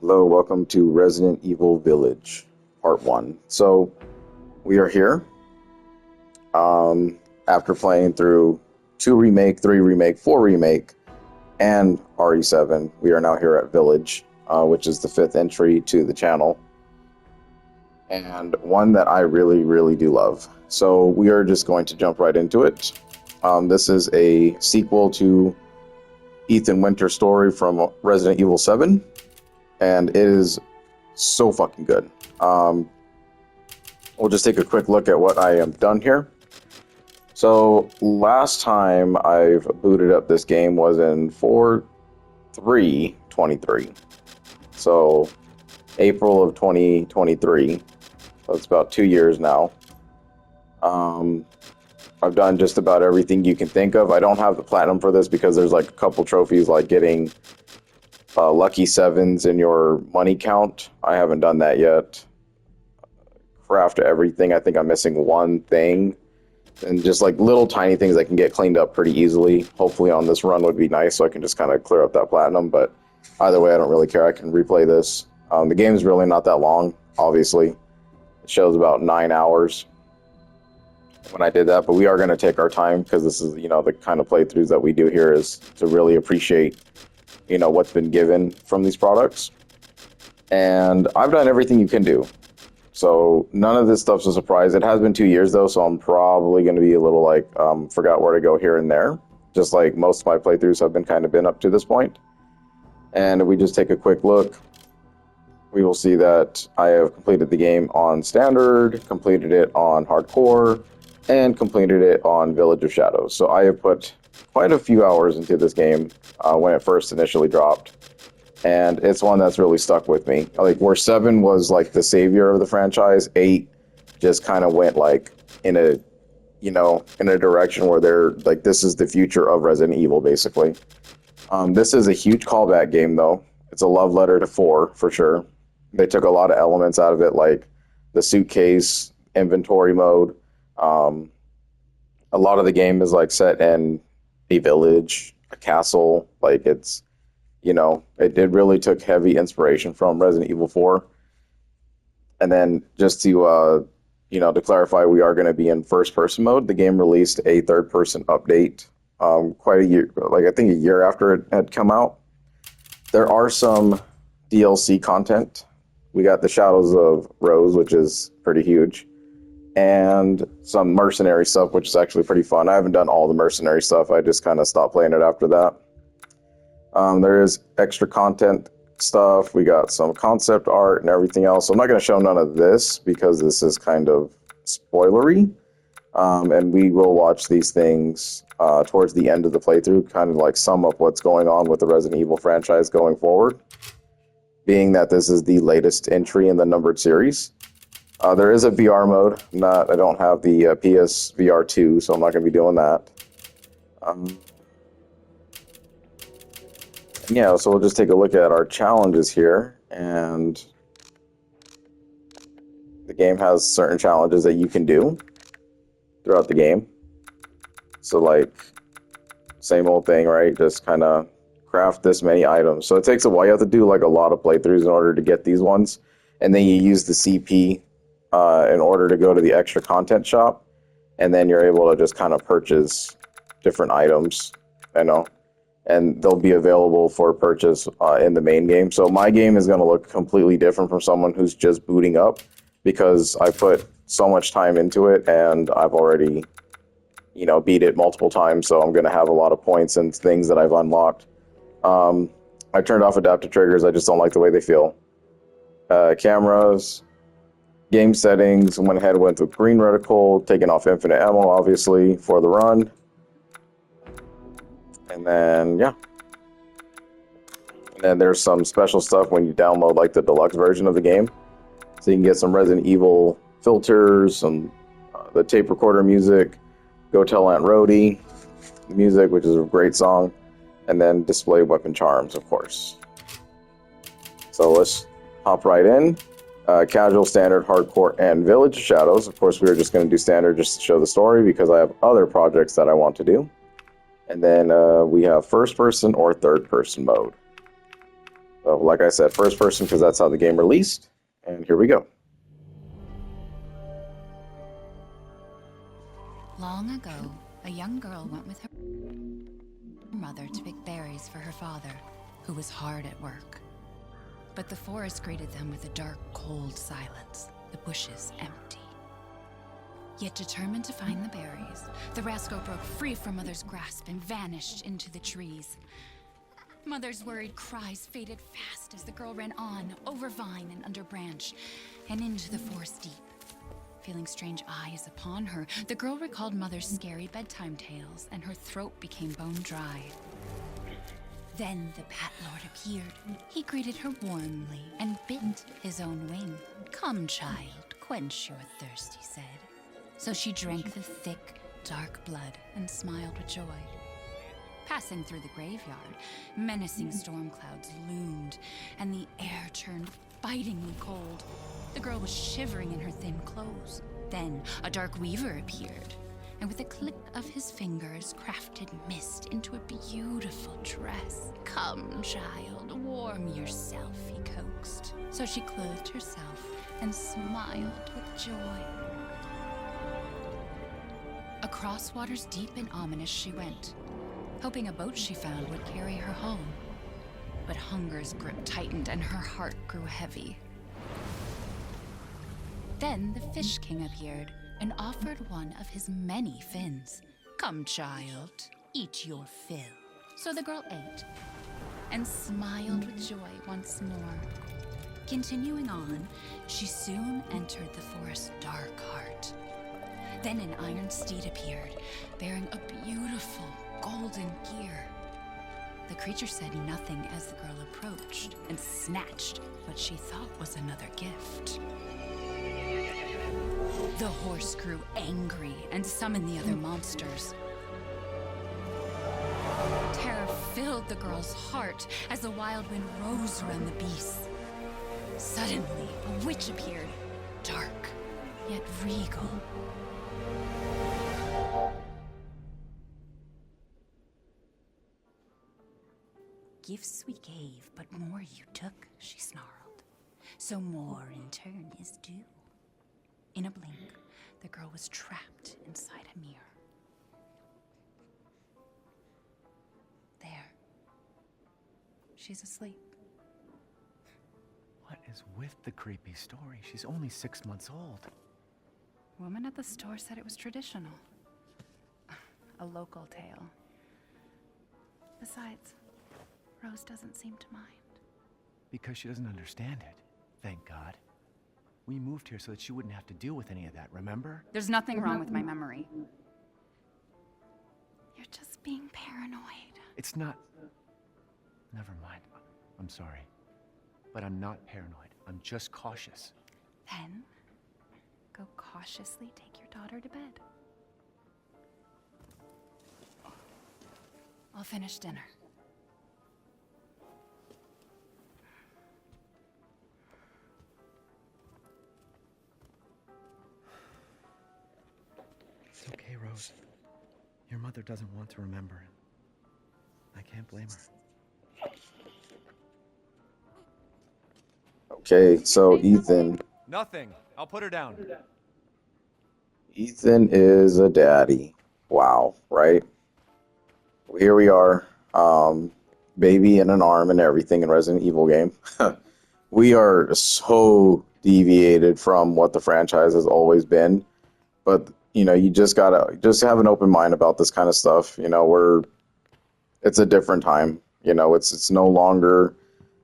Hello, welcome to Resident Evil Village, Part 1. So, we are here, after playing through 2 Remake, 3 Remake, 4 Remake, and RE7. We are now here at Village, which is the 5th entry to the channel, and one that I really, really do love. So, we are just going to jump right into it. This is a sequel to Ethan Winter's story from Resident Evil 7. And it is so fucking good. We'll just take a quick look at what I have done here. So last time I've booted up this game was in 4/3/23. So April of 2023. So it's about 2 years now. I've done just about everything you can think of. I don't have the platinum for this because there's like a couple trophies like getting lucky 7s in your money count. I haven't done that yet. Craft everything. I think I'm missing one thing. And just like little tiny things that can get cleaned up pretty easily. Hopefully on this run would be nice so I can just kind of clear up that platinum. But either way, I don't really care. I can replay this. The game is really not that long, obviously. It shows about 9 hours when I did that. But we are going to take our time because this is, the kind of playthroughs that we do here is to really appreciate what's been given from these products. And I've done everything you can do. So none of this stuff's a surprise. It has been 2 years though, so I'm probably going to be a little like, forgot where to go here and there. Just like most of my playthroughs have been up to this point. And if we just take a quick look, we will see that I have completed the game on standard, completed it on hardcore, and completed it on Village of Shadows. So I have put quite a few hours into this game when it first initially dropped, and it's one that's really stuck with me. Like where 7 was like the savior of the franchise, 8 just kind of went like in a direction where they're like, this is the future of Resident Evil basically. This is a huge callback game though. It's a love letter to 4 for sure. They took a lot of elements out of it, like the suitcase inventory mode. A lot of the game is like set in a village, a castle. Like it really took heavy inspiration from Resident Evil 4. And then just to clarify, we are going to be in first person mode. The game released a third person update quite a year, like I think a year after it had come out. There are some DLC content. We got the Shadows of Rose, which is pretty huge, and some mercenary stuff, which is actually pretty fun. I haven't done all the mercenary stuff. I just kind of stopped playing it after that. There is extra content stuff. We got some concept art and everything else. So I'm not going to show none of this because this is kind of spoilery. And we will watch these things towards the end of the playthrough, kind of like sum up what's going on with the Resident Evil franchise going forward, being that this is the latest entry in the numbered series. There is a VR mode. I don't have the PS VR 2, so I'm not going to be doing that. So we'll just take a look at our challenges here, and the game has certain challenges that you can do throughout the game. So like, same old thing, right? Just kind of craft this many items. So it takes a while. You have to do like a lot of playthroughs in order to get these ones, and then you use the CP in order to go to the extra content shop, and then you're able to just kind of purchase different items, and they'll be available for purchase in the main game. So my game is going to look completely different from someone who's just booting up, because I put so much time into it, and I've already, beat it multiple times, so I'm going to have a lot of points and things that I've unlocked. I turned off adaptive triggers. I just don't like the way they feel. Cameras, game settings, went with green reticle, taking off infinite ammo, obviously, for the run. And then, and then there's some special stuff when you download like the deluxe version of the game. So you can get some Resident Evil filters, some the tape recorder music, Go Tell Aunt Rhody music, which is a great song, and then display weapon charms, of course. So let's hop right in. Casual, standard, hardcore, and Village of Shadows. Of course, we were just going to do standard just to show the story because I have other projects that I want to do. And then we have first person or third person mode. So, like I said, first person because that's how the game released. And here we go. Long ago, a young girl went with her mother to pick berries for her father, who was hard at work. But the forest greeted them with a dark, cold silence, the bushes empty. Yet determined to find the berries, the rascal broke free from Mother's grasp and vanished into the trees. Mother's worried cries faded fast as the girl ran on, over vine and under branch, and into the forest deep. Feeling strange eyes upon her, the girl recalled Mother's scary bedtime tales, and her throat became bone dry. Then the Bat Lord appeared. He greeted her warmly and bit his own wing. "Come, child, quench your thirst," he said. So she drank the thick, dark blood and smiled with joy. Passing through the graveyard, menacing storm clouds loomed, and the air turned bitingly cold. The girl was shivering in her thin clothes. Then a dark weaver appeared, and with a click of his fingers crafted mist into a beautiful dress. "Come, child, warm yourself," he coaxed. So she clothed herself and smiled with joy. Across waters deep and ominous she went, hoping a boat she found would carry her home. But hunger's grip tightened and her heart grew heavy. Then the Fish King appeared and offered one of his many fins. "Come, child, eat your fill." So the girl ate and smiled with joy once more. Continuing on, she soon entered the forest's dark heart. Then an iron steed appeared, bearing a beautiful golden gear. The creature said nothing as the girl approached and snatched what she thought was another gift. The horse grew angry and summoned the other monsters. Terror filled the girl's heart as the wild wind rose around the beasts. Suddenly, a witch appeared, dark yet regal. "Gifts we gave, but more you took," she snarled. "So more in turn is due." In a blink, the girl was trapped inside a mirror. There. She's asleep. What is with the creepy story? She's only 6 months old. Woman at the store said it was traditional. A local tale. Besides, Rose doesn't seem to mind. Because she doesn't understand it. Thank God. We moved here so that she wouldn't have to deal with any of that, remember? There's nothing wrong with my memory. You're just being paranoid. It's not... Never mind. I'm sorry. But I'm not paranoid. I'm just cautious. Then, go cautiously take your daughter to bed. I'll finish dinner. It's okay, Rose. Your mother doesn't want to remember it. I can't blame her. Okay, so Ethan. Nothing. I'll put her down. Ethan is a daddy. Wow, right? Well, here we are. Baby and an arm and everything in Resident Evil game. We are so deviated from what the franchise has always been. But, you know, you just gotta have an open mind about this kind of stuff. You know, it's a different time. You know, it's no longer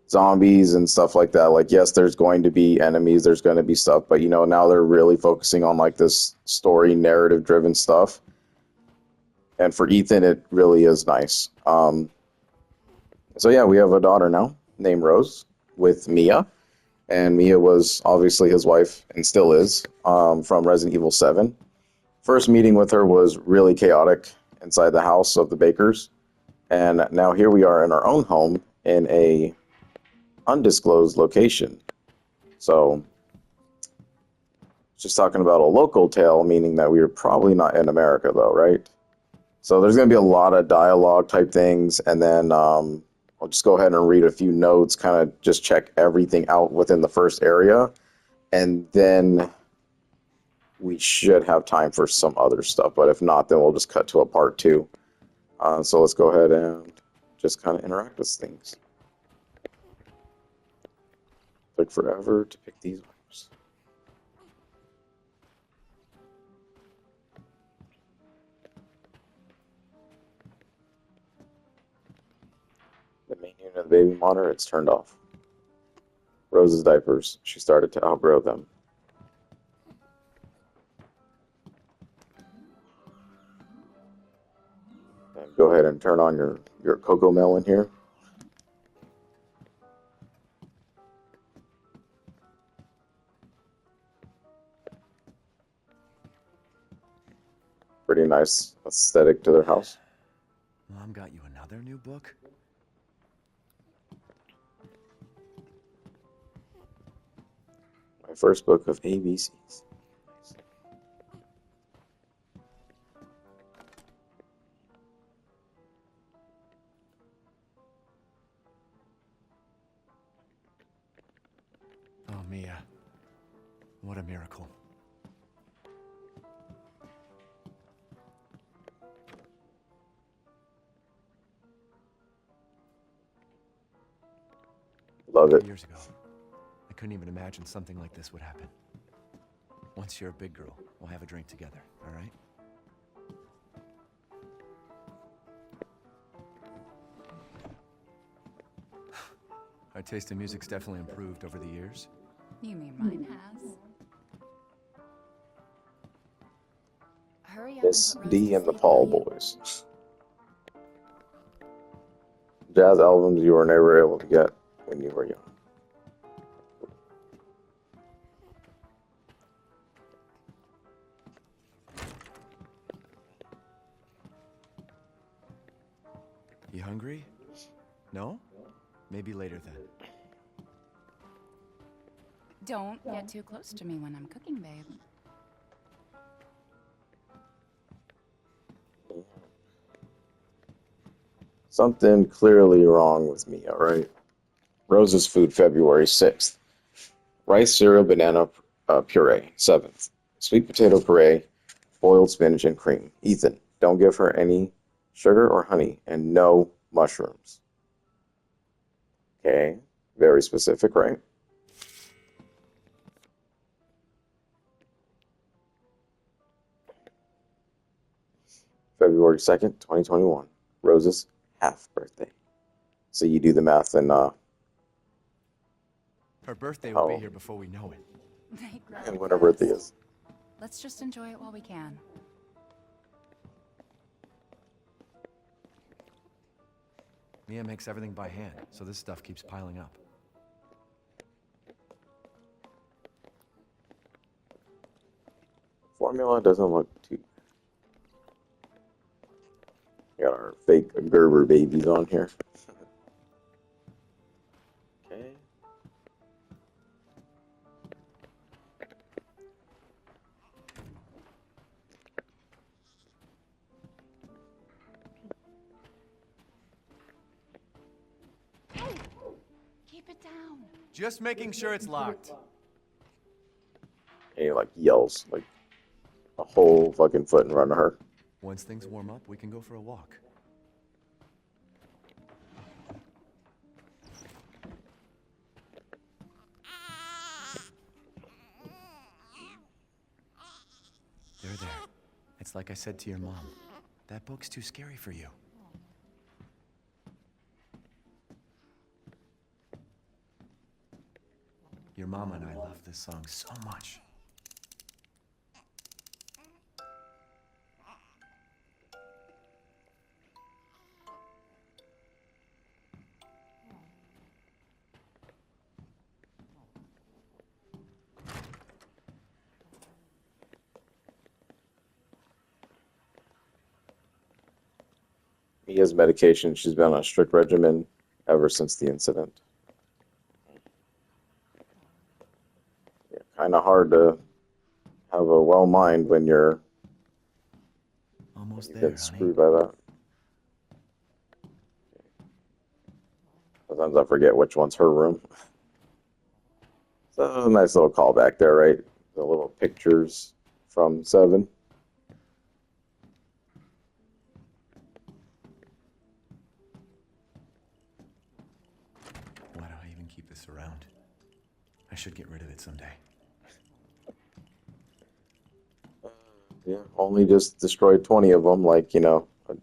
zombies and stuff like that. Like, yes, there's going to be enemies, there's going to be stuff, but, you know, now they're really focusing on, like, this story, narrative-driven stuff. And for Ethan, it really is nice. So, yeah, we have a daughter now named Rose with Mia. And Mia was obviously his wife, and still is, from Resident Evil 7. First meeting with her was really chaotic inside the house of the Bakers. And now here we are in our own home in a undisclosed location. So, just talking about a local tale, meaning that we are probably not in America, though, right? So there's going to be a lot of dialogue type things, and then I'll just go ahead and read a few notes, kind of just check everything out within the first area, and then we should have time for some other stuff. But if not, then we'll just cut to a part two. So let's go ahead and just kind of interact with things. Took forever to pick these ones. The main unit of the baby monitor, it's turned off. Rose's diapers, she started to outgrow them. And go ahead and turn on your cocoa melon here. Pretty nice aesthetic to their house. Mom got you another new book? My first book of ABCs. Oh, Mia. What a miracle. Love it. Years ago, I couldn't even imagine something like this would happen. Once you're a big girl, we'll have a drink together, all right? Our taste in music's definitely improved over the years. You mean mine has? Hurry up Miss and put Rose D to and the sleep, Paul will you? Boys. Jazz albums you were never able to get when you were young. You hungry? No? Maybe later then. Don't get too close to me when I'm cooking, babe. Something clearly wrong with me, all right? Rose's food, February 6th. Rice, cereal, banana puree, 7th. Sweet potato puree, boiled spinach and cream. Ethan, don't give her any sugar or honey, and no mushrooms. Okay, very specific, right? February 2nd, 2021. Rose's half birthday. So you do the math and Her birthday will be Oh. here before we know it. They grow and when her birthday fast. is. Let's just enjoy it while we can. Mia makes everything by hand, so this stuff keeps piling up. Formula doesn't look too. Got our fake Gerber babies on here. Okay. Keep it down. Just making sure it's locked. And he like yells like a whole fucking foot in front of her. Once things warm up, we can go for a walk. There. It's like I said to your mom. That book's too scary for you. Your mama and I love this song so much. Mia's medication, she's been on a strict regimen ever since the incident. Yeah, kind of hard to have a well mind when you're Almost you there, get honey. screwed by that. Sometimes I forget which one's her room. So a nice little callback there, right? The little pictures from 7. Why do I even keep this around? I should get rid of it someday. Yeah, only just destroyed 20 of them, like,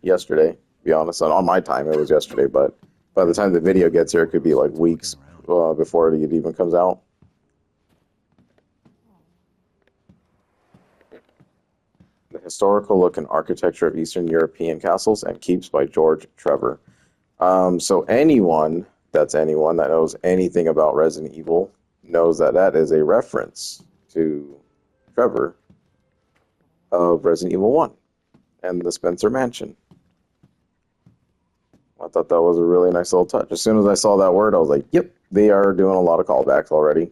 yesterday. To be honest, on my time it was yesterday, but by the time the video gets here, it could be like weeks before it even comes out. The historical look and architecture of Eastern European castles and keeps by George Trevor. So anyone that knows anything about Resident Evil knows that that is a reference to Trevor of Resident Evil 1 and the Spencer Mansion. I thought that was a really nice little touch. As soon as I saw that word, I was like, yep, they are doing a lot of callbacks already.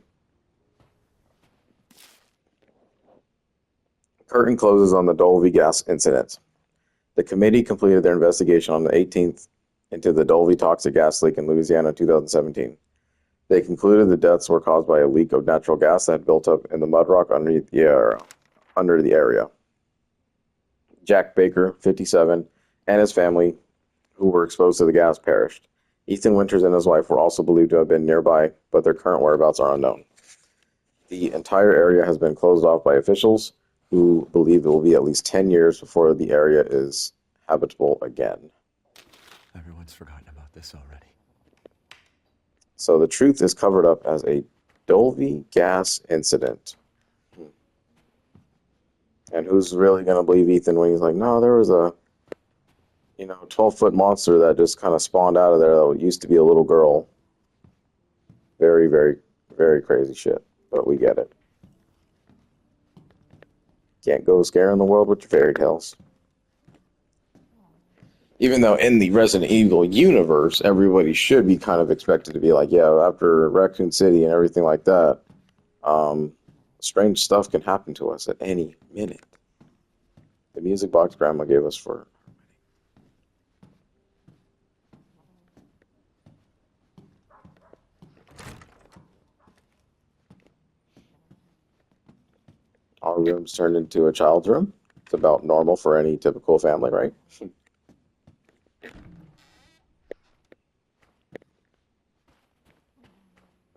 Curtain closes on the Dolby gas incident. The committee completed their investigation on the 18th into the Dolby toxic gas leak in Louisiana in 2017. They concluded the deaths were caused by a leak of natural gas that had built up in the mud rock underneath under the area. Jack Baker, 57, and his family, who were exposed to the gas, perished. Ethan Winters and his wife were also believed to have been nearby, but their current whereabouts are unknown. The entire area has been closed off by officials, who believe it will be at least 10 years before the area is habitable again. Everyone's forgotten about this already. So the truth is covered up as a Dolby gas incident. And who's really going to believe Ethan when he's like, no, there was a 12-foot monster that just kind of spawned out of there that used to be a little girl. Very, very, very crazy shit. But we get it. Can't go scaring the world with your fairy tales. Even though in the Resident Evil universe, everybody should be kind of expected to be like, yeah, after Raccoon City and everything like that, strange stuff can happen to us at any minute. The music box Grandma gave us for our room's turned into a child's room. It's about normal for any typical family, right?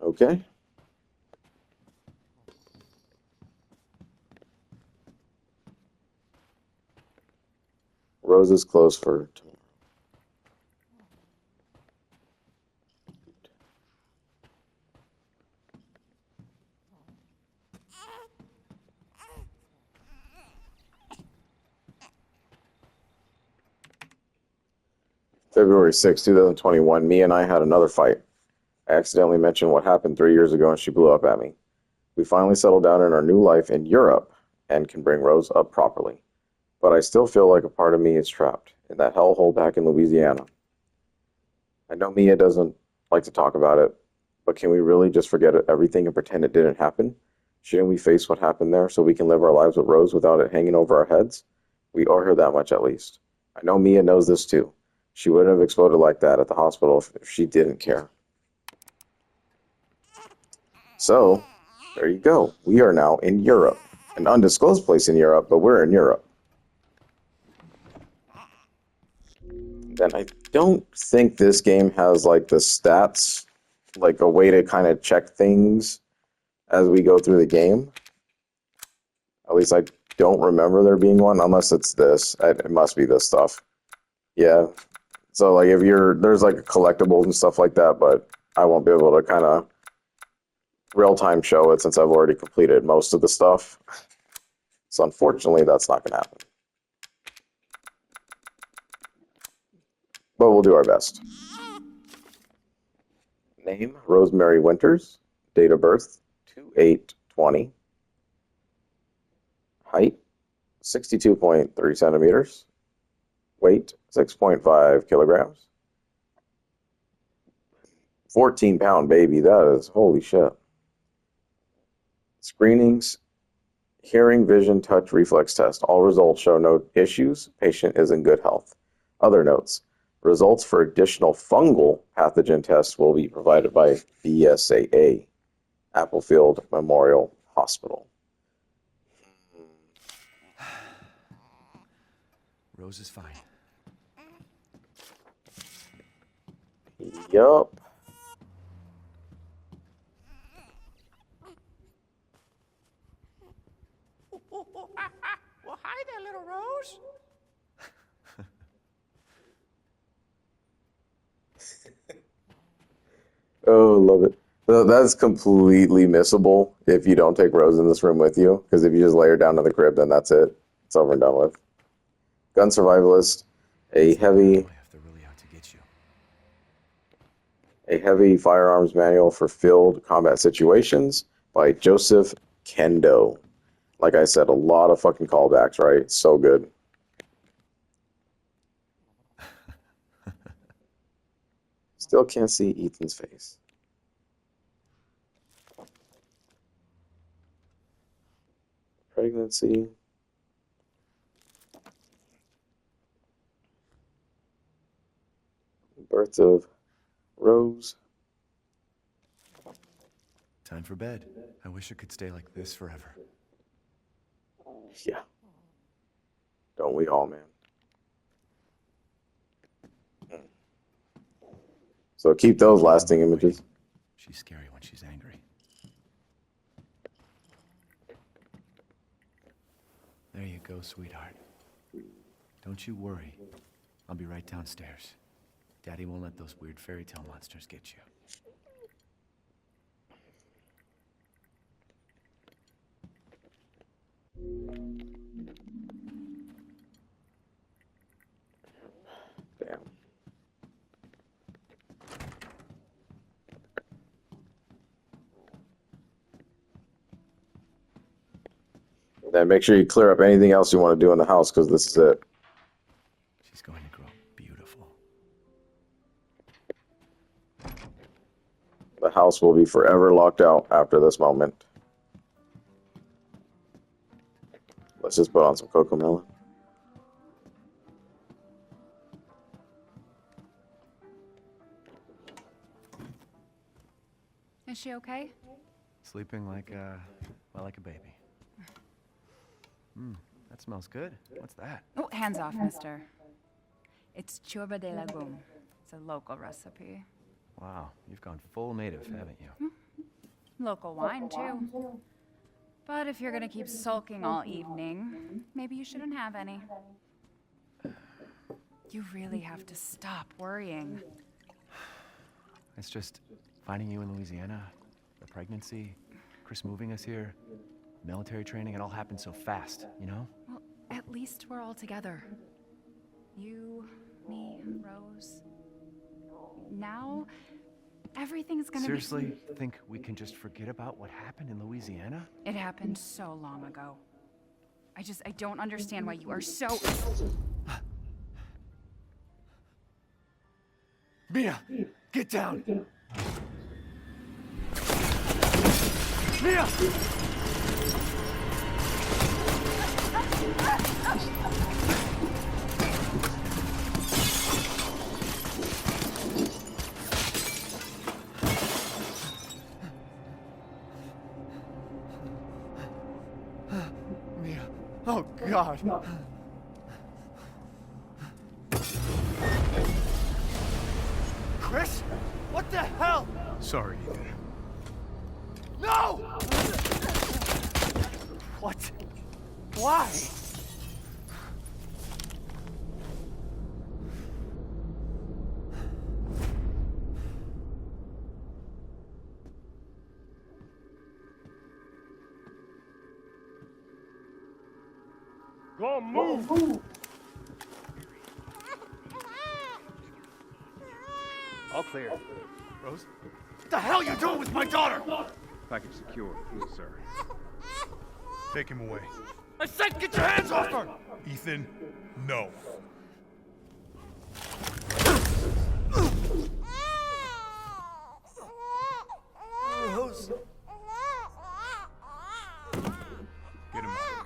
Okay. Rose is closed for tomorrow. February 6, 2021, Mia and I had another fight. I accidentally mentioned what happened 3 years ago and she blew up at me. We finally settled down in our new life in Europe and can bring Rose up properly. But I still feel like a part of me is trapped in that hellhole back in Louisiana. I know Mia doesn't like to talk about it, but can we really just forget everything and pretend it didn't happen? Shouldn't we face what happened there so we can live our lives with Rose without it hanging over our heads? We owe her that much at least. I know Mia knows this too. She wouldn't have exploded like that at the hospital if she didn't care. So, there you go. We are now in Europe. An undisclosed place in Europe, but we're in Europe. Then I don't think this game has like the stats, like a way to kind of check things as we go through the game. At least I don't remember there being one, unless it's this. It must be this stuff. Yeah. So like if there's like collectibles and stuff like that, but I won't be able to kind of real-time show it since I've already completed most of the stuff. So unfortunately, that's not going to happen. But we'll do our best. Name, Rosemary Winters. Date of birth, 2/8/20. Height, 62.3 centimeters. Weight, 6.5 kilograms. 14-pound baby, that is, holy shit. Screenings, hearing, vision, touch, reflex test. All results show no issues. Patient is in good health. Other notes. Results for additional fungal pathogen tests will be provided by BSAA, Applefield Memorial Hospital. Rose is fine. Yup. Well, hi there, little Rose. Oh, love it. So that's completely missable if you don't take Rose in this room with you, because if you just lay her down in the crib, then that's it. It's over and done with. Gun Survivalist, a heavy Really out to get you. A heavy firearms manual for field combat situations by Joseph Kendo. Like I said, a lot of fucking callbacks, right? So good. Still can't see Ethan's face. Pregnancy. Birth of Rose. Time for bed. I wish it could stay like this forever. Yeah. Don't we all, man? So keep those lasting images. She's scary when she's angry. There you go, sweetheart. Don't you worry. I'll be right downstairs. Daddy won't let those weird fairy tale monsters get you. Damn. Then make sure you clear up anything else you want to do in the house, because this is it. She's going to grow beautiful. The house will be forever locked out after this moment. Let's just put on some Cocomelon. Is she okay? Sleeping like like a baby. That smells good. What's that? Oh, hands off, mister. It's churba de legume. It's a local recipe. Wow, you've gone full native, haven't you? Local wine, too. But if you're gonna keep sulking all evening, maybe you shouldn't have any. You really have to stop worrying. It's just finding you in Louisiana, the pregnancy, Chris moving us here, military training, it all happened so fast, you know? Well, at least we're all together. You, me, Rose. Now, everything's gonna Seriously, think we can just forget about what happened in Louisiana? It happened so long ago. I don't understand why you are so... Mia, get down! Mia! Mia, oh God! Chris? What the hell? Sorry, Ethan. No! What? Why? Go move! All clear. Rose? What the hell are you doing with my daughter? Package secure, sir. Take him away. I said get your hands off her! Ethan, no. Rose. Get him out of here.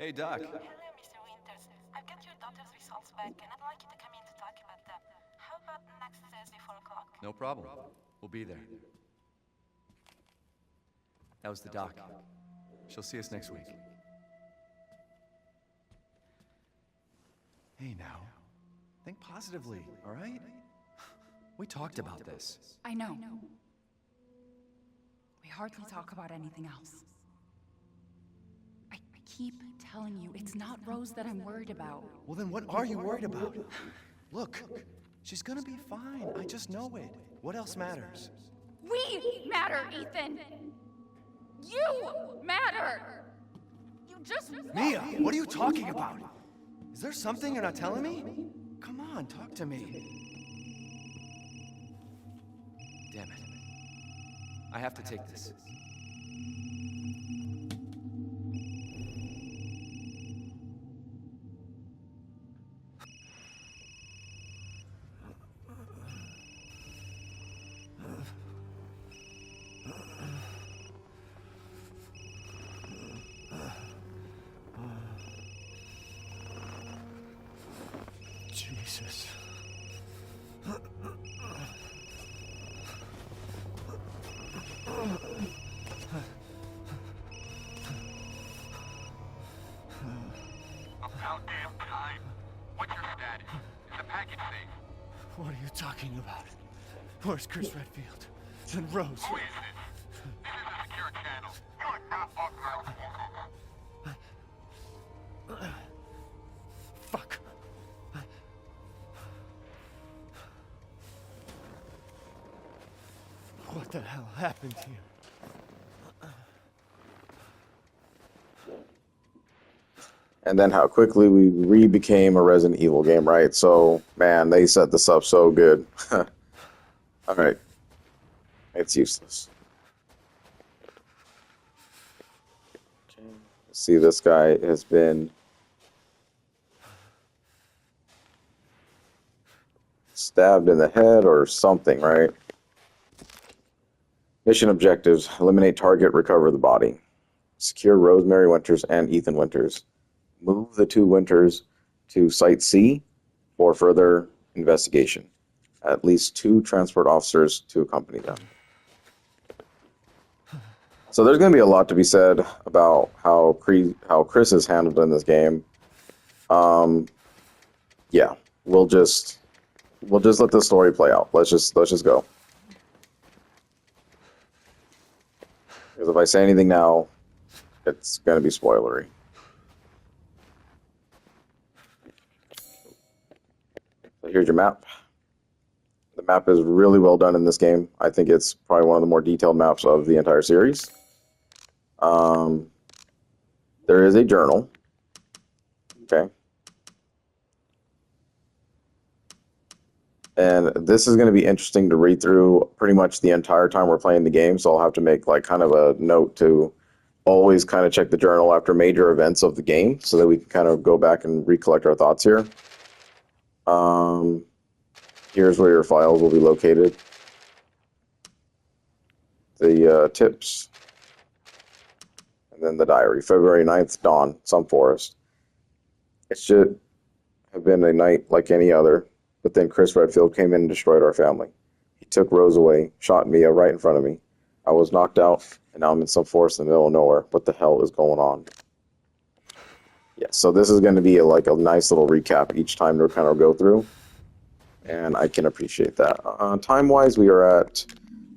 Hey, Doc. Hello, Mr. Winters. I've got your daughter's results back, and I'd like you to come in to talk about them. How about next Thursday, 4 o'clock? No problem. We'll be there. That was the doc. She'll see us next week. Hey, now. Think positively, all right? We talked about this. I know. We hardly talk about anything else. I keep telling you, it's not Rose that I'm worried about. Well, then what are you worried about? Look, she's gonna be fine. I just know it. What else matters? We matter, Ethan! You matter! You just... Mia, what are you talking about? Is there something you're not telling me? Come on, talk to me. Damn it. I have to take this. Jesus. About damn time. What's your status? Is the package safe? What are you talking about? Where's Chris Redfield? And Rose? Who is this? This is a secure channel. You are not authorized. Fuck. What the hell happened here? And then how quickly we re-became a Resident Evil game, right? So, man, they set this up so good. Alright. It's useless. Okay. See, this guy has been stabbed in the head or something, right? Mission objectives: eliminate target, recover the body. Secure Rosemary Winters and Ethan Winters. Move the two Winters to Site C for further investigation. At least 2 transport officers to accompany them. So there's going to be a lot to be said about how Chris is handled in this game. Yeah, we'll just let the story play out. Let's just go. Because if I say anything now, it's going to be spoilery. So here's your map. The map is really well done in this game. I think it's probably one of the more detailed maps of the entire series. There is a journal. Okay. And this is going to be interesting to read through pretty much the entire time we're playing the game, so I'll have to make like kind of a note to always kind of check the journal after major events of the game so that we can kind of go back and recollect our thoughts here. Here's where your files will be located. The tips. And then the diary. February 9th, dawn, some forest. It should have been a night like any other, but then Chris Redfield came in and destroyed our family. He took Rose away, shot Mia right in front of me. I was knocked out, and now I'm in some forest in the middle of nowhere. What the hell is going on? Yeah, so this is going to be like a nice little recap each time to kind of go through, and I can appreciate that. Time-wise, we are at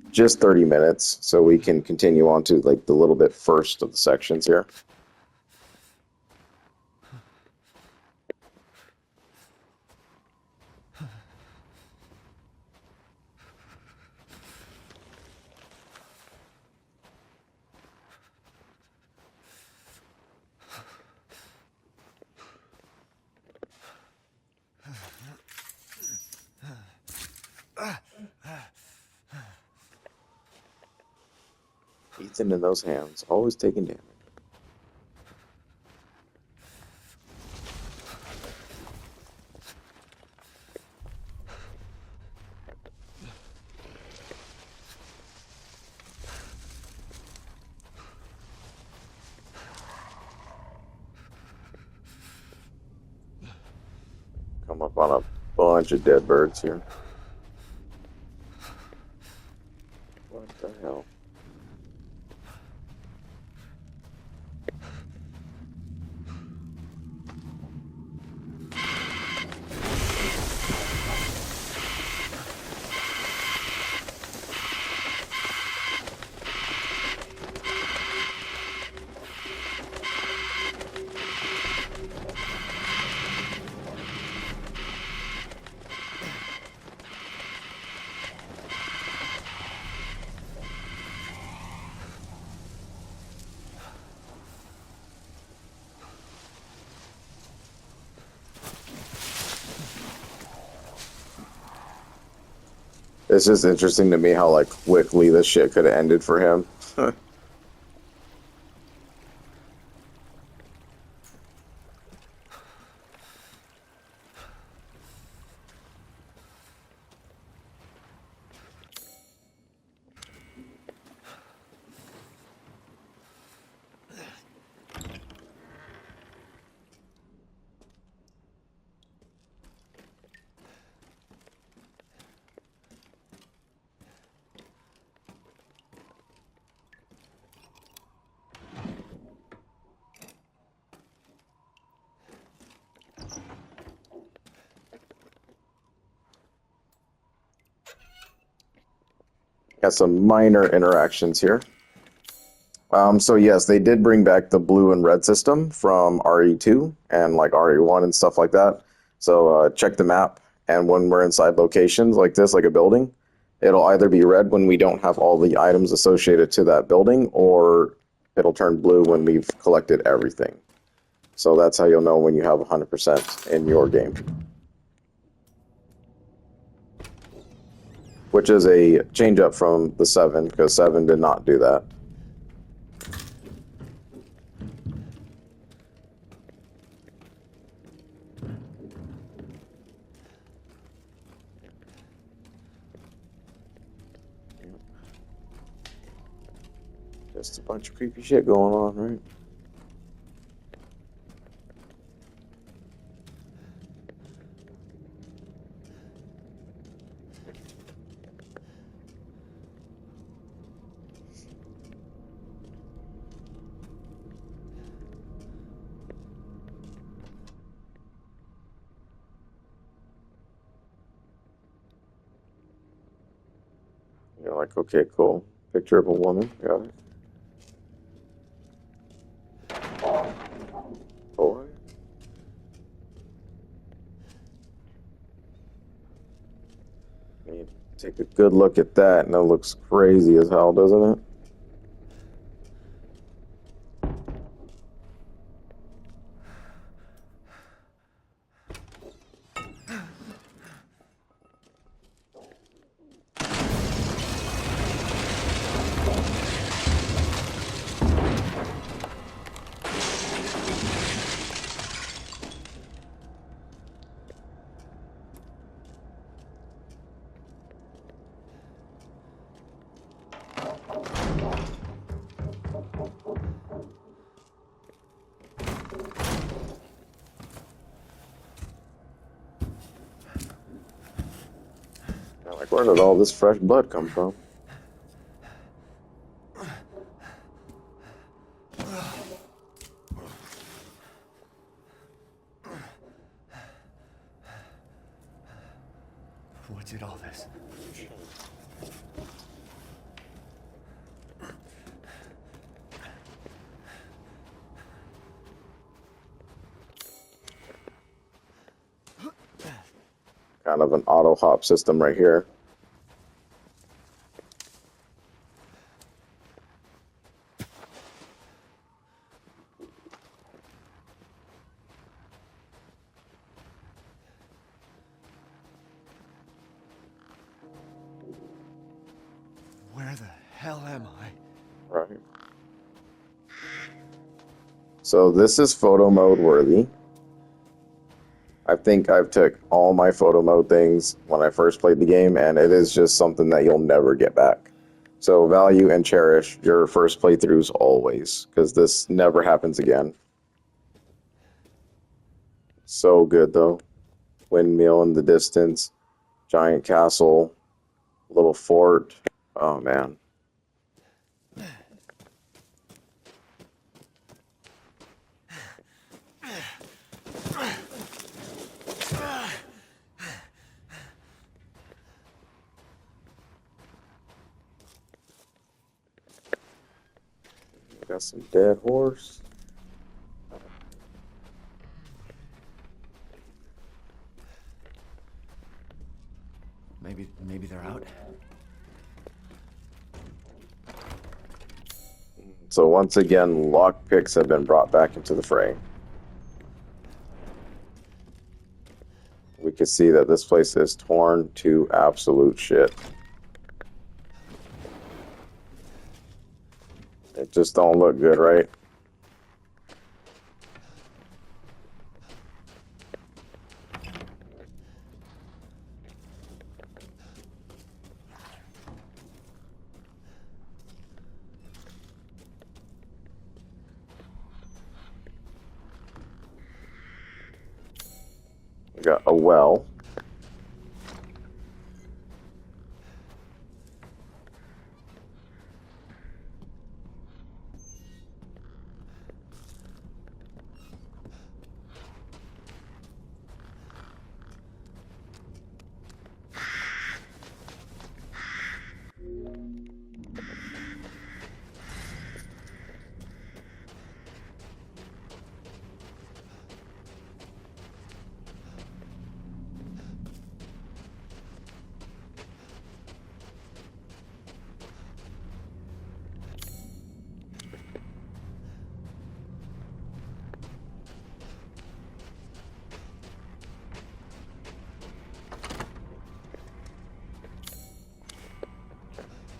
just 30 minutes, so we can continue on to like the little bit first of the sections here. Ethan in those hands, always taking damage. Come up on a bunch of dead birds here. What the hell? It's just interesting to me how like quickly this shit could have ended for him. Got some minor interactions here. So yes, they did bring back the blue and red system from RE2 and like RE1 and stuff like that. So check the map, and when we're inside locations like this, like a building, it'll either be red when we don't have all the items associated to that building, or it'll turn blue when we've collected everything. So that's how you'll know when you have 100% in your game. Which is a change up from the 7, because 7 did not do that. Just a bunch of creepy shit going on, right? You're like, okay, cool. Picture of a woman. Got it. Boy. You take a good look at that, and it looks crazy as hell, doesn't it? Like, where did all this fresh blood come from? What did all this? Kind of an auto hop system right here. Where the hell am I? Right. So this is photo mode worthy. I think I've took all my photo mode things when I first played the game, and it is just something that you'll never get back. So value and cherish your first playthroughs always, because this never happens again. So good though. Windmill in the distance. Giant castle. Little fort. Oh, man. Got some dead horse. Maybe they're out. So once again, lockpicks have been brought back into the fray. We can see that this place is torn to absolute shit. It just don't look good, right? We got a well.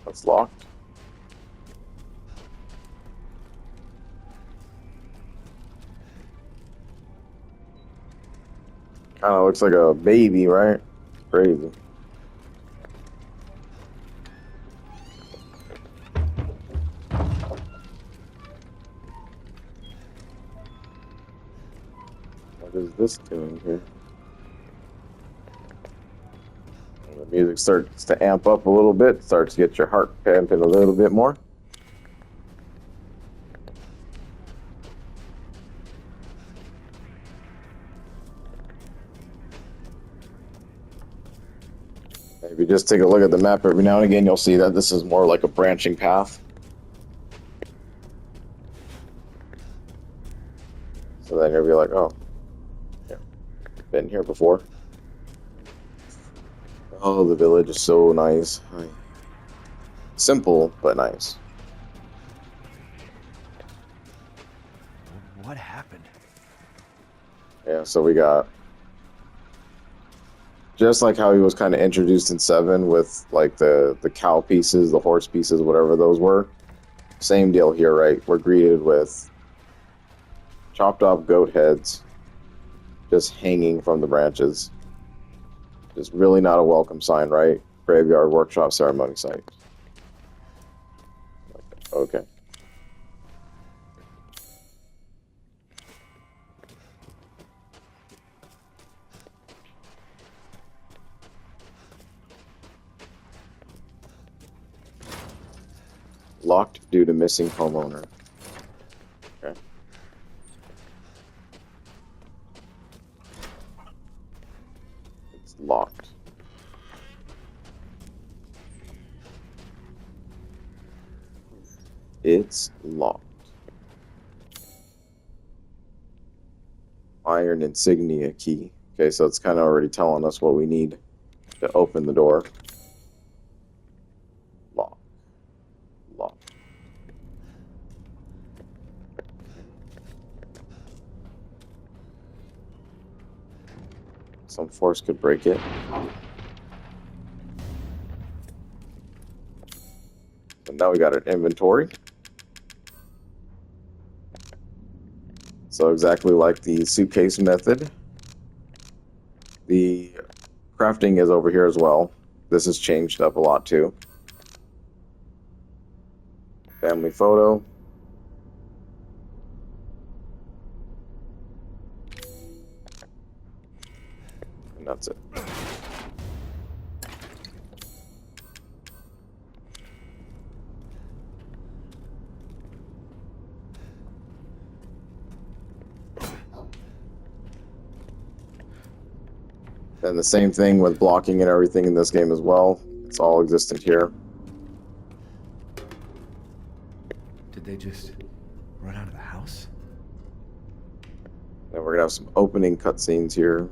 That's locked. Kind of looks like a baby, right? Crazy. What is this doing here? The music starts to amp up a little bit, starts to get your heart pumping a little bit more. If you just take a look at the map every now and again, you'll see that this is more like a branching path. So then you'll be like, oh, yeah, been here before. Oh, the village is so nice. Simple, but nice. What happened? Yeah, so we got... Just like how he was kind of introduced in 7 with like the cow pieces, the horse pieces, whatever those were. Same deal here, right? We're greeted with chopped off goat heads just hanging from the branches. Just really not a welcome sign, right? Graveyard, workshop, ceremony site. Okay. Locked due to missing homeowner. Okay. It's locked. It's locked. Iron insignia key. Okay, so it's kind of already telling us what we need to open the door. Lock. Lock. Some force could break it. And now we got an inventory. So exactly like the suitcase method, the crafting is over here as well. This has changed up a lot too. Family photo. And that's it. And the same thing with blocking and everything in this game as well. It's all existent here. Did they just run out of the house? And we're gonna have some opening cutscenes here.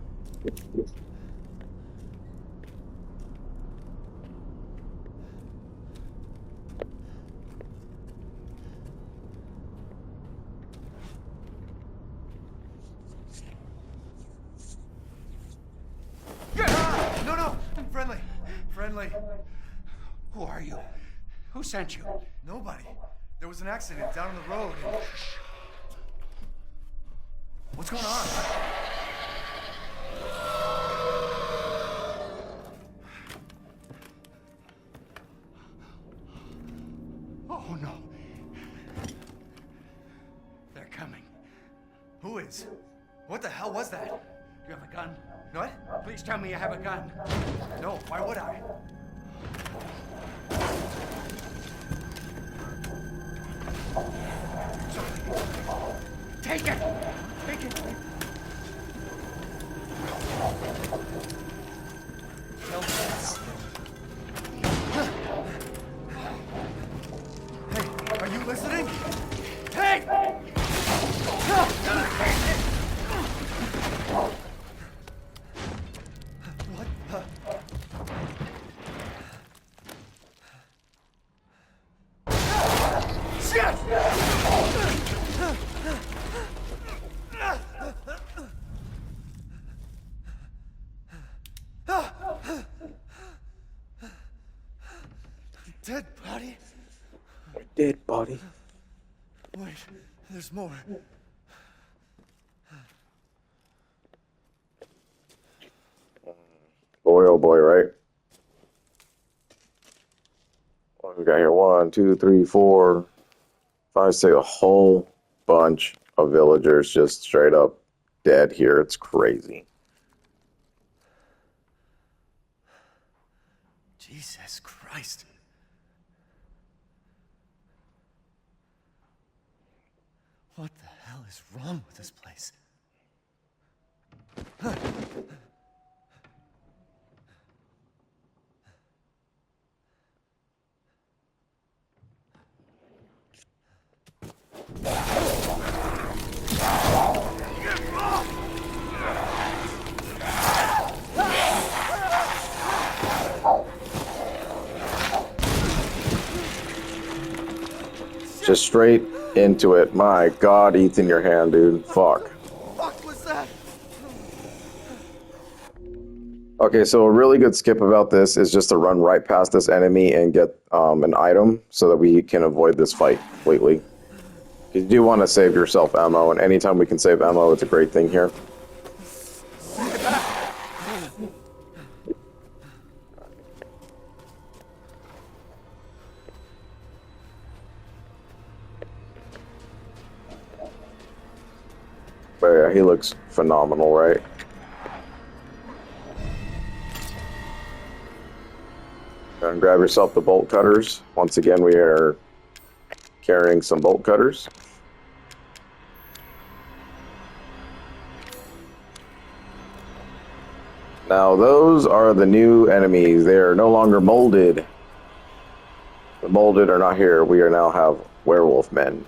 No, no! Friendly! Friendly! Who are you? Who sent you? Nobody. There was an accident down on the road and... What's going on? Oh no. They're coming. Who is? What the hell was that? Do you have a gun? What? Please tell me you have a gun. No, why would I? Take it! Take it! Hey, are you listening? Hey! What the... Shit! Dead body? Dead body. Wait, there's more. Boy, oh boy, right? What we got here? 1, 2, 3, 4, 5, 6. A whole bunch of villagers just straight up dead here. It's crazy. Jesus Christ. What the hell is wrong with this place? Just straight into it. My God, Ethan, your hand, dude. Fuck. Fuck was that? Okay, so a really good skip about this is just to run right past this enemy and get an item so that we can avoid this fight completely. You do want to save yourself ammo, and anytime we can save ammo, it's a great thing here. But yeah, he looks phenomenal, right? Go and grab yourself the bolt cutters. Once again, we are carrying some bolt cutters. Now, those are the new enemies. They are no longer molded. The molded are not here. We are now have werewolf men.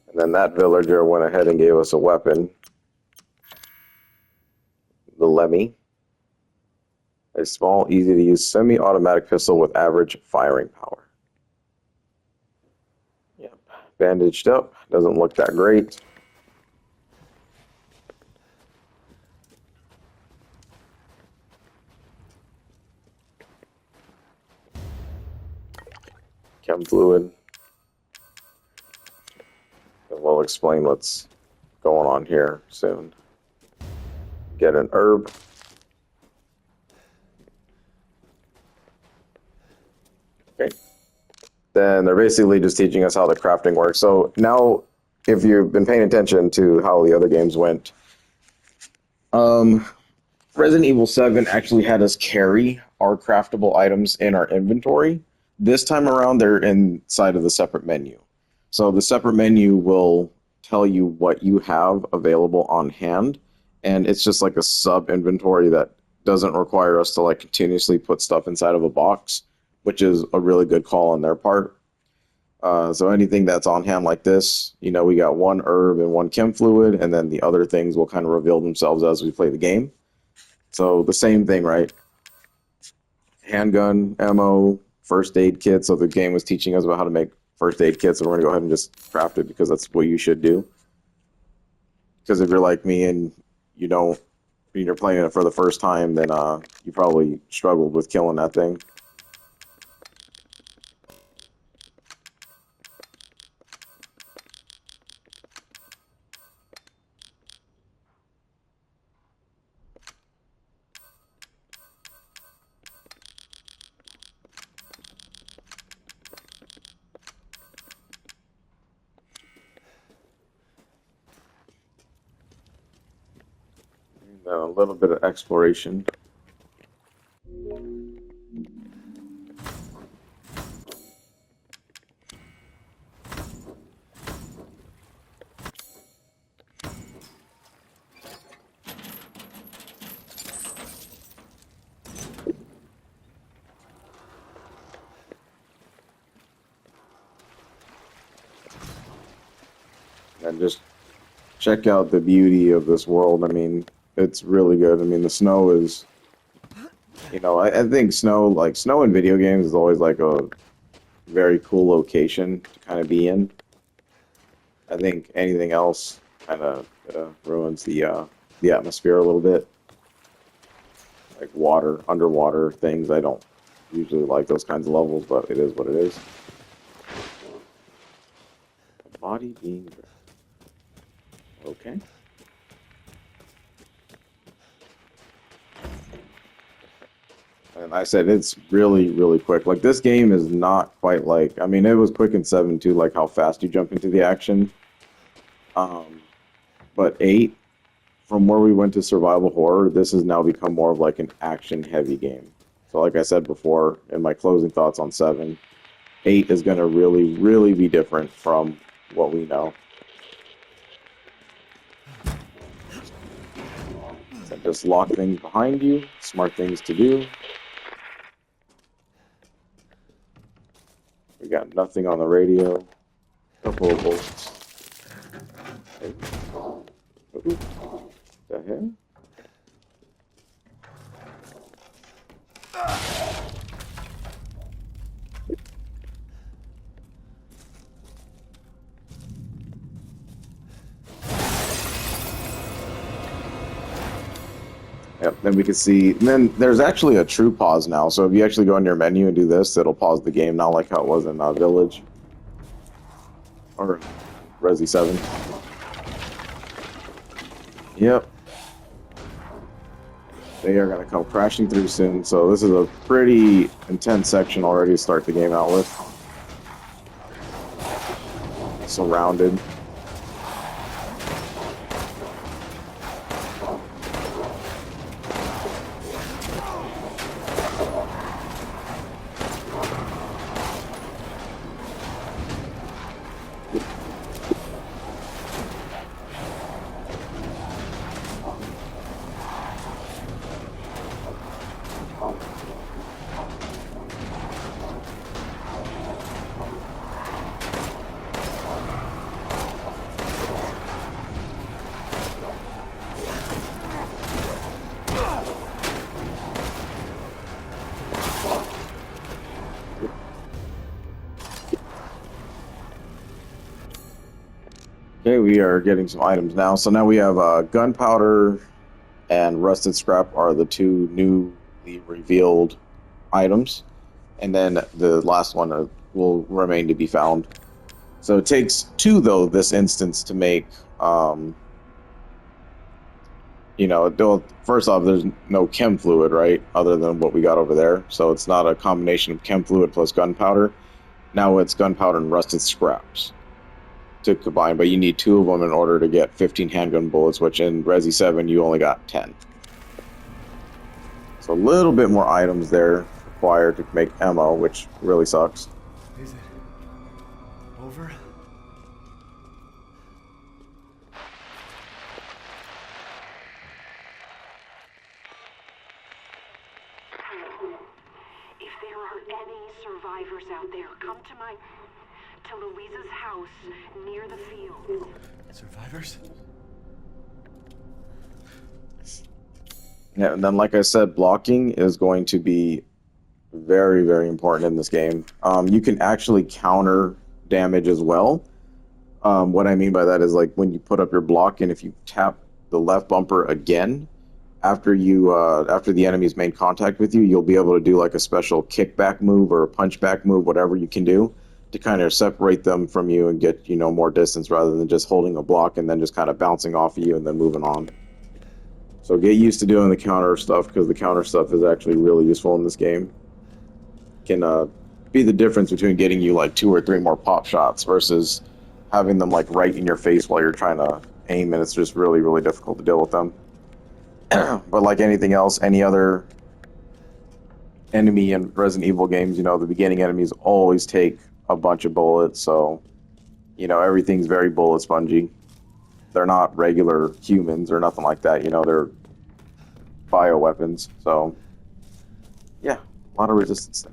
And then that villager went ahead and gave us a weapon. The Lemmy. A small, easy-to-use semi-automatic pistol with average firing power. Yep. Bandaged up. Doesn't look that great. Chem fluid. And we'll explain what's going on here soon. Get an herb. Okay. Then they're basically just teaching us how the crafting works. So now, if you've been paying attention to how the other games went, Resident Evil 7 actually had us carry our craftable items in our inventory. This time around, they're inside of the separate menu. So the separate menu will tell you what you have available on hand, and it's just like a sub-inventory that doesn't require us to like continuously put stuff inside of a box, which is a really good call on their part. So anything that's on hand like this, you know, we got one herb and one chem fluid, and then the other things will kind of reveal themselves as we play the game. So the same thing, right? Handgun, ammo, first aid kit. So the game was teaching us about how to make first aid kits, and we're going to go ahead and just craft it because that's what you should do. Because if you're like me and you're playing it for the first time, then you probably struggled with killing that thing. A little bit of exploration. And just check out the beauty of this world. I mean, it's really good. I mean, the snow is, I think snow in video games is always like a very cool location to kind of be in. I think anything else kind of ruins the atmosphere a little bit. Like water, underwater things. I don't usually like those kinds of levels, but it is what it is. A body being dressed. Okay. And I said it's really, really quick. Like, this game is not quite like... I mean, it was quick in 7 too, like how fast you jump into the action. But 8, from where we went to survival horror, this has now become more of like an action-heavy game. So like I said before, in my closing thoughts on 7, 8 is going to really, really be different from what we know. So just lock things behind you, smart things to do. We got nothing on the radio. Couple of bolts. Hey. Ooh. The hell? Yep, then we can see, and then there's actually a true pause now, so if you actually go in your menu and do this, it'll pause the game, not like how it was in Village. Or Resi 7. Yep. They are going to come crashing through soon, so this is a pretty intense section already to start the game out with. Surrounded. Okay, we are getting some items now. So now we have gunpowder and rusted scrap are the two newly revealed items. And then the last one will remain to be found. So it takes 2, though, this instance to make you know, first off, there's no chem fluid, right? Other than what we got over there. So it's not a combination of chem fluid plus gunpowder. Now it's gunpowder and rusted scraps to combine, but you need 2 of them in order to get 15 handgun bullets, which in Resi 7 you only got 10. So a little bit more items there required to make ammo, which really sucks. Is it over? If there are any survivors out there, come to Louisa's house near the field. Survivors? Yeah, and then like I said, blocking is going to be very, very important in this game. You can actually counter damage as well. What I mean by that is like when you put up your block and if you tap the left bumper again, after the enemy's made contact with you, you'll be able to do like a special kickback move or a punchback move, whatever you can do to kind of separate them from you and get, you know, more distance rather than just holding a block and then just kind of bouncing off of you and then moving on. So get used to doing the counter stuff because the counter stuff is actually really useful in this game. Can be the difference between getting you like 2 or 3 more pop shots versus having them like right in your face while you're trying to aim, and it's just really, really difficult to deal with them. But like anything else, any other enemy in Resident Evil games, you know, the beginning enemies always take a bunch of bullets, so, you know, everything's very bullet spongy. They're not regular humans or nothing like that, you know, they're bioweapons, so, yeah, a lot of resistance there.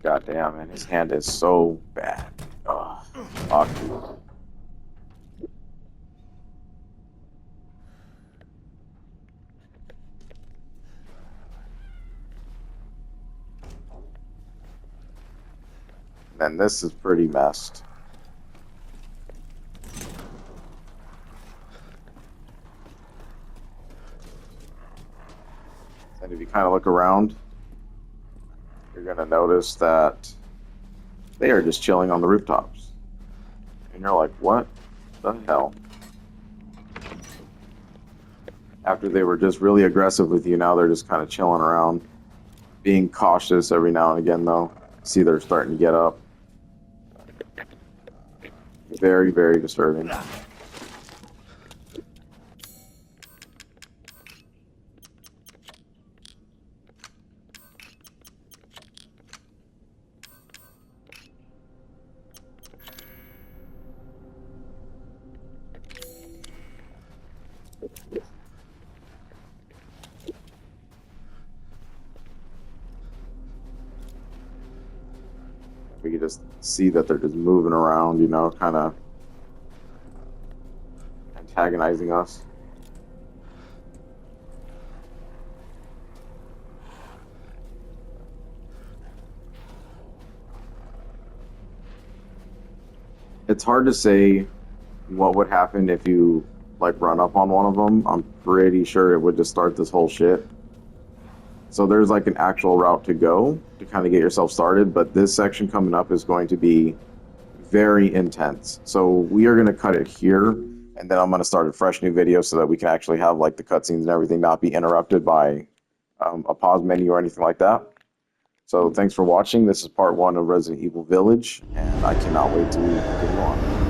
God damn, man, his hand is so bad. Ugh, fuck. And this is pretty messed. And if you kind of look around, you're going to notice that they are just chilling on the rooftops. And you're like, what the hell? After they were just really aggressive with you, now they're just kind of chilling around. Being cautious every now and again, though. See, they're starting to get up. Very, very disturbing. We can just see that they're just moving around, you know, kind of antagonizing us. It's hard to say what would happen if you, like, run up on one of them. I'm pretty sure it would just start this whole shit. So there's like an actual route to go to kind of get yourself started, but this section coming up is going to be very intense. So we are going to cut it here, and then I'm going to start a fresh new video so that we can actually have like the cutscenes and everything not be interrupted by a pause menu or anything like that. So thanks for watching. This is part 1 of Resident Evil Village, and I cannot wait to continue on.